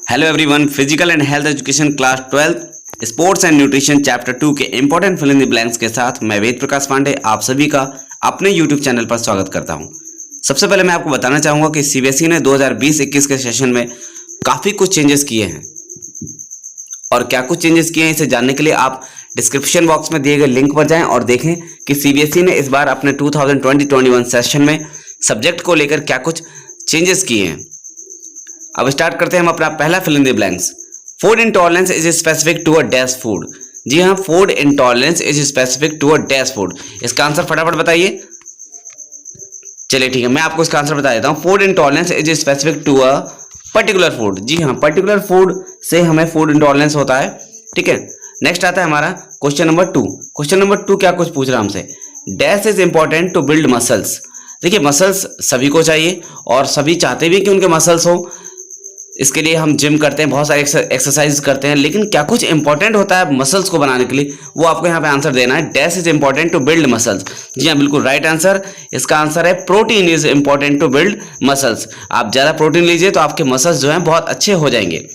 Hello everyone, physical and health education class 12 sports and nutrition chapter 2 के important fill in the blanks के साथ मैं वेद प्रकाश पांडे आप सभी का अपने यूट्यूब चैनल पर स्वागत करता हूं। सबसे पहले मैं आपको बताना चाहूंगा कि सीबीएसई ने 2020-21 के सेशन में काफ़ी कुछ चेंजेस किए हैं और क्या कुछ चेंजेस किए हैं इसे जानने के लिए आप डिस्क्रिप्शन बॉक्स में दिए गए लिंक पर जाएं और देखें कि सीबीएसई ने इस बार अपने 2020-21 सेशन में सब्जेक्ट को लेकर क्या कुछ चेंजेस किए हैं। अब स्टार्ट करते हैं हम अपना पहला fill in the blanks. Food intolerance is specific to a dash food. जी हाँ, food intolerance is specific to a dash food. इसका आंसर फटाफट बताइए। चलिए ठीक है, मैं आपको इसका आंसर बता देता हूँ। Food intolerance is specific to a particular food. जी हाँ, पर्टिकुलर फूड से हमें फूड इंटॉलरेंस होता है। ठीक है, नेक्स्ट आता है हमारा क्वेश्चन नंबर 2। क्वेश्चन नंबर 2 क्या कुछ पूछ रहा है हमसे। Dash is important to build muscles. देखिए, मसल्स सभी को चाहिए और सभी चाहते भी कि उनके मसल्स हो। इसके लिए हम जिम करते हैं, बहुत सारे एक्सरसाइज करते हैं, लेकिन क्या कुछ इंपॉर्टेंट होता है मसल्स को बनाने के लिए, वो आपको यहाँ पे आंसर देना है। Dash is important to build muscles. जी हाँ, बिल्कुल राइट आंसर। इसका आंसर है protein is important to build muscles. आप ज़्यादा प्रोटीन लीजिए तो आपके मसल्स जो हैं बहुत अच्छे हो जाएंगे।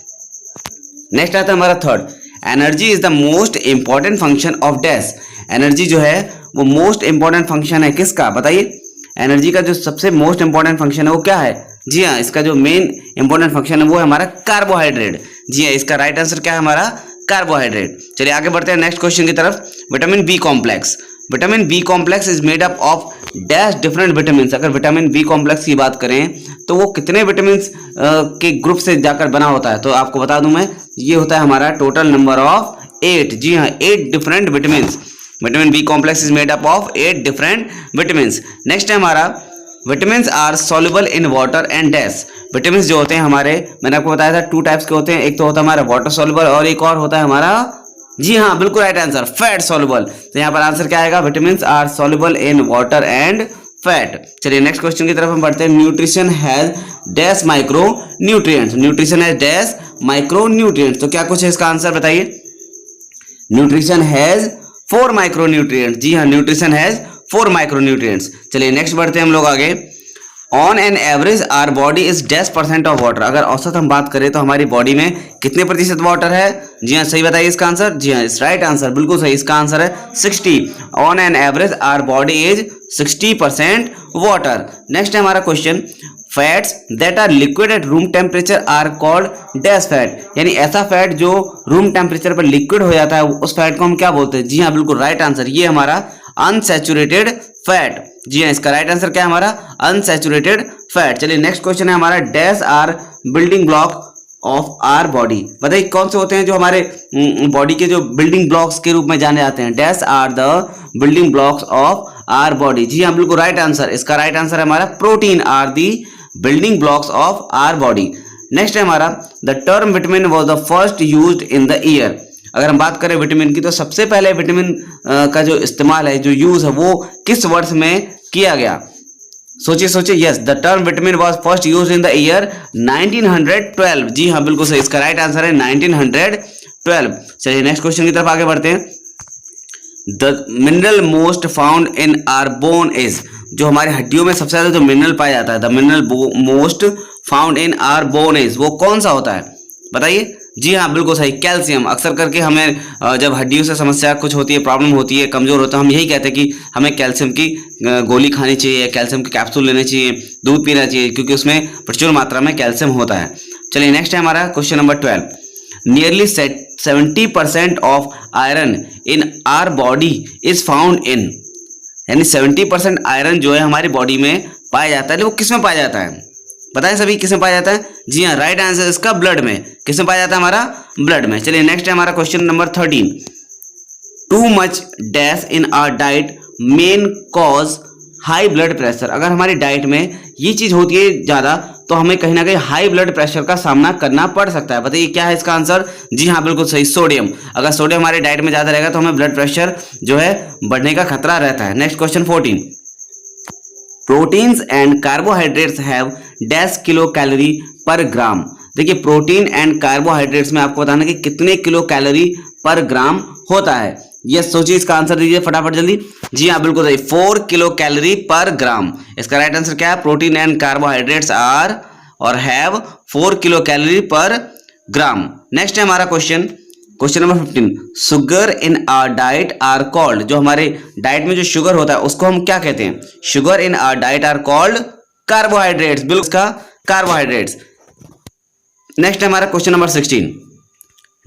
नेक्स्ट आता है हमारा third. Energy is the most important function of dash. Energy जो है वो मोस्ट इंपॉर्टेंट फंक्शन है किसका, बताइए। एनर्जी का जो सबसे मोस्ट इंपॉर्टेंट फंक्शन है वो क्या है। जी हाँ, इसका जो मेन इंपॉर्टेंट फंक्शन है वो है हमारा कार्बोहाइड्रेट। जी हाँ, इसका राइट आंसर क्या है हमारा, कार्बोहाइड्रेट। चलिए आगे बढ़ते हैं नेक्स्ट क्वेश्चन की तरफ। Vitamin B complex. Vitamin B complex is made up of dash different vitamin. अगर विटामिन बी कॉम्प्लेक्स की बात करें तो वो कितने विटामिन के ग्रुप से जाकर बना होता है, तो आपको बता दूं मैं, ये होता है हमारा टोटल नंबर ऑफ 8। जी हाँ, 8 different vitamin. Vitamin B complex is made up of 8 different vitamin. Next है हमारा vitamin are soluble in water and dash. Vitamin जो होते हैं हमारे, मैंने आपको बताया था 2 टाइप्स के होते हैं। एक तो होता है हमारा वाटर सॉल्युबल और एक और होता है हमारा, जी हाँ बिल्कुल राइट आंसर, फैट सॉल्युबल। तो यहाँ पर आंसर क्या आएगा, vitamin are soluble in water and fat. चलिए नेक्स्ट क्वेश्चन की तरफ हम बढ़ते हैं। Nutrition has dash micro nutrients. Nutrition has dash micro nutrients. तो क्या कुछ है इसका आंसर बताइए। Nutrition has 4 micronutrients. जी हाँ, न्यूट्रिशन हैज 4 माइक्रोन्यूट्रिएंट्स। चलिए नेक्स्ट बढ़ते हैं हम लोग आगे। On an average our body is dash % of water. अगर औसत हम बात करें तो हमारी बॉडी में कितने प्रतिशत वाटर है। जी हाँ, सही बताइए इसका आंसर। जी हाँ, इस राइट आंसर, बिल्कुल सही। इसका आंसर है 60। On an average our body is 60% water. Next है हमारा question. Fats that are liquid at room temperature are called dash fat. यानी ऐसा फैट जो रूम टेम्परेचर पर लिक्विड हो जाता है उस फैट को हम क्या बोलते हैं। जी हाँ, बिल्कुल राइट आंसर, ये हमारा अनसैचुरेटेड फैट। जी हाँ, इसका राइट आंसर क्या है हमारा, अनसैचुरेटेड फैट। चलिए नेक्स्ट क्वेश्चन है हमारा। Dash are building block of our body. बताइए कौन से होते हैं जो हमारे बॉडी के जो बिल्डिंग ब्लॉक्स के रूप में जाने जाते हैं। Dash are the building blocks of our body. जी हाँ, बिल्कुल राइट आंसर। इसका राइट आंसर है हमारा protein are the building blocks of our body. Next है हमारा। The term vitamin was the first used in the year. अगर हम बात करें विटामिन की तो सबसे पहले विटामिन का जो इस्तेमाल है, जो यूज है, वो किस वर्ष में किया गया। सोचिए सोचिए। Yes, the term vitamin was first used in the year 1912। जी हाँ, बिल्कुल सही। इसका राइट आंसर है 1912। चलिए नेक्स्ट क्वेश्चन की तरफ आगे बढ़ते हैं। The mineral most found in our bone is. जो हमारी हड्डियों में सबसे ज्यादा जो मिनरल पाया जाता है, the mineral most found in our bone is, वो कौन सा होता है बताइए। जी हाँ, बिल्कुल सही, कैल्शियम। अक्सर करके हमें जब हड्डियों से समस्या कुछ होती है, प्रॉब्लम होती है, कमजोर होता है, हम यही कहते हैं कि हमें कैल्शियम की गोली खानी चाहिए, कैल्शियम के कैप्सूल लेने चाहिए, दूध पीना चाहिए, क्योंकि उसमें प्रचुर मात्रा में कैल्शियम होता है। चलिए नेक्स्ट है हमारा question number 12। Nearly 70% of iron in our body is found in. यानी 70% आयरन जो है हमारी बॉडी में पाया जाता है, वो किस में पाया जाता है बताएं सभी, किस में पाया जाता है। जी हाँ, राइट आंसर इसका ब्लड में। किस में पाया जाता है हमारा, ब्लड में। चलिए नेक्स्ट है हमारा question number 13। Too much dash in our diet main cause high blood pressure. अगर हमारी डाइट में ये चीज होती है ज्यादा तो हमें कहीं ना कहीं हाई ब्लड प्रेशर का सामना करना पड़ सकता है। बताइए क्या है इसका आंसर। जी हाँ, बिल्कुल सही, सोडियम। अगर सोडियम हमारे डाइट में ज्यादा रहेगा तो हमें ब्लड प्रेशर जो है बढ़ने का खतरा रहता है। Next question 14। Proteins and carbohydrates have dash kilo calorie per ग्राम। देखिए, प्रोटीन एंड कार्बोहाइड्रेट्स में आपको बताना कि कितने किलो कैलोरी पर ग्राम होता है। ये सोचिए, इसका आंसर दीजिए फटाफट जल्दी। जी हाँ, बिल्कुल सही, 4 किलो कैलोरी पर ग्राम। इसका राइट आंसर क्या है, प्रोटीन एंड कार्बोहाइड्रेट्स आर और have 4 kilo calorie per gram. Next है हमारा question number 15, sugar in our diet are called, जो हमारे डाइट में जो शुगर होता है उसको हम क्या कहते हैं? Sugar in our diet are called carbohydrates, बिल्कुल का कार्बोहाइड्रेट्स। नेक्स्ट है हमारा question number 16,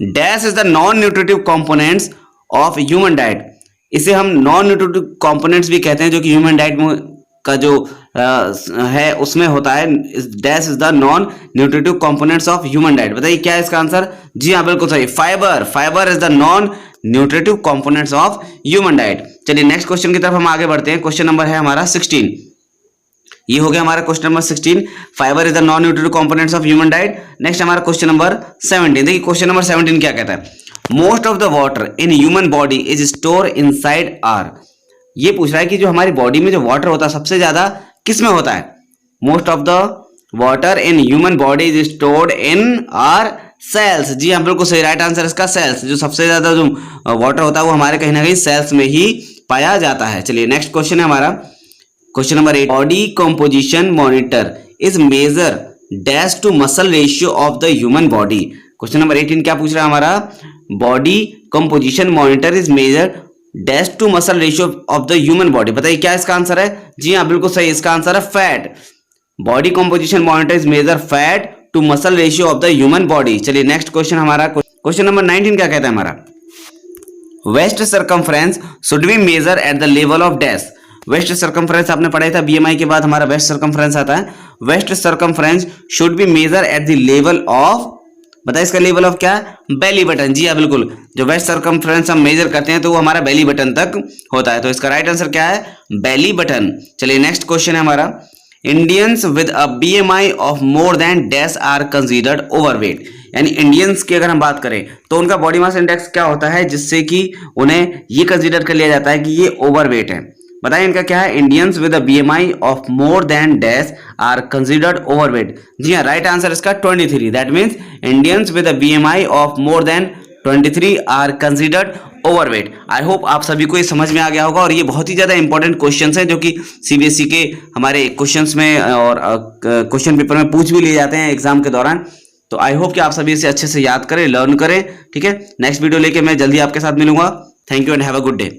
dash is the non nutritive components of human diet, इसे हम नॉन न्यूट्रिटिव कंपोनेंट्स भी कहते हैं जो कि ह्यूमन डाइट में का जो है उसमें होता है। Dash is the non nutritive components of human diet, बताइए क्या है इसका आंसर? जी हाँ बिल्कुल सही, fibre is the non nutritive components of human diet. चलिए नेक्स्ट क्वेश्चन की तरफ हम आगे बढ़ते हैं। क्वेश्चन नंबर है हमारा 16, ये हो गया हमारा question number 16, fibre is the non nutritive components of human diet. Next हमारा क्वेश्चन नंबर 17, देखिए क्वेश्चन नंबर 17 क्या कहता है? Most of the water in human body is store inside our, ये पूछ रहा है कि जो हमारी बॉडी में जो वाटर होता है सबसे ज्यादा किस में होता है? Most of the water in human body is stored in our cells, जी हाँ बिल्कुल सही, राइट आंसर इसका सेल्स। जो सबसे ज्यादा जो वाटर होता है वो हमारे कहीं ना कहीं सेल्स में ही पाया जाता है। चलिए नेक्स्ट क्वेश्चन है हमारा question number 8, body composition monitor is measure dash to muscle ratio of the human body. Question number 18 क्या पूछ रहा है हमारा? Body composition monitor is measure dash to muscle ratio of the human body, बताइए क्या इसका आंसर है? जी हाँ बिल्कुल सही, इसका आंसर है fat. Body composition monitor is measure fat to muscle ratio of the human body. चलिए नेक्स्ट क्वेश्चन हमारा क्वेश्चन नंबर 19 क्या कहता है हमारा? Waist circumference should be measure at the level of dash. Waist circumference आपने पढ़ा था, बीएमआई के बाद हमारा वेस्ट सर्कमफ्रेंस आता है। Waist circumference should be measure at the level of, बताइए इसका लेवल ऑफ क्या? बेली बटन, जी हाँ बिल्कुल, जो वेस्ट सर्कमफ्रेंस हम मेजर करते हैं तो वो हमारा बेली बटन तक होता है, तो इसका राइट आंसर क्या है? Belly button. चलिए नेक्स्ट क्वेश्चन है हमारा, Indians with a BMI of more than dash are considered overweight, यानी इंडियंस की अगर हम बात करें तो उनका बॉडी मास इंडेक्स क्या होता है जिससे कि उन्हें ये कंसीडर कर लिया जाता है कि ये ओवरवेट है? बताइए इनका क्या है? Indians with a BMI of more than dash are considered overweight, जी हाँ राइट आंसर इसका 23, that means Indians with a BMI of more than 23 are considered overweight. I hope आप सभी को ये समझ में आ गया होगा और ये बहुत ही ज्यादा इंपॉर्टेंट क्वेश्चंस हैं जो कि सीबीएसई के हमारे क्वेश्चंस में और क्वेश्चन पेपर में पूछ भी लिए जाते हैं एग्जाम के दौरान। तो आई होप कि आप सभी इसे अच्छे से याद करें, लर्न करें, ठीक है। नेक्स्ट वीडियो लेके मैं जल्दी आपके साथ मिलूंगा। Thank you and have a good day.